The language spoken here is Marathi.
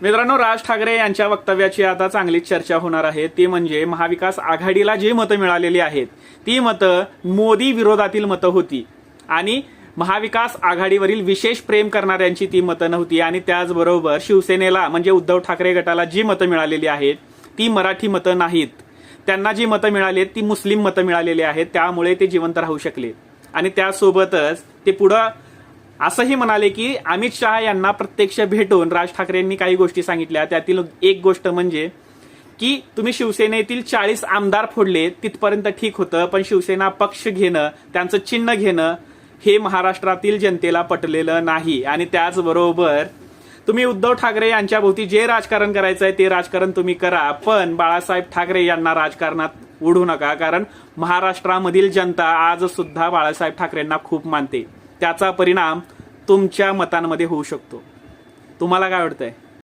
मित्रांनो, राज ठाकरे यांच्या वक्तव्याची आता चांगलीच चर्चा होणार आहे. ती म्हणजे महाविकास आघाडीला जी मतं मिळालेली आहेत ती मतं मोदी विरोधातील मतं होती आणि महाविकास आघाडीवरील विशेष प्रेम करणाऱ्यांची ती मतं नव्हती. आणि त्याचबरोबर शिवसेनेला म्हणजे उद्धव ठाकरे गटाला जी मतं मिळालेली आहेत ती मराठी मतं नाहीत. त्यांना जी मतं मिळाली ती मुस्लिम मतं मिळालेली आहेत. त्यामुळे ते जिवंत राहू शकले. आणि त्यासोबतच ते पुढं असंही म्हणाले की अमित शहा यांना प्रत्यक्ष भेटून राज ठाकरेंनी काही गोष्टी सांगितल्या. त्यातील एक गोष्ट म्हणजे की तुम्ही शिवसेनेतील 40 आमदार फोडले तिथपर्यंत ठीक होतं, पण शिवसेना पक्ष घेणं, त्यांचं चिन्ह घेणं हे महाराष्ट्रातील जनतेला पटलेलं नाही. आणि त्याचबरोबर तुम्ही उद्धव ठाकरे यांच्या भोवती जे राजकारण करायचंय ते राजकारण तुम्ही करा, पण बाळासाहेब ठाकरे यांना राजकारणात ओढू नका. कारण महाराष्ट्रामधील जनता आज सुद्धा बाळासाहेब ठाकरेंना खूप मानते. त्याचा परिणाम तुमच्या मतांमध्ये होऊ शकतो. तुम्हाला काय वाटतंय?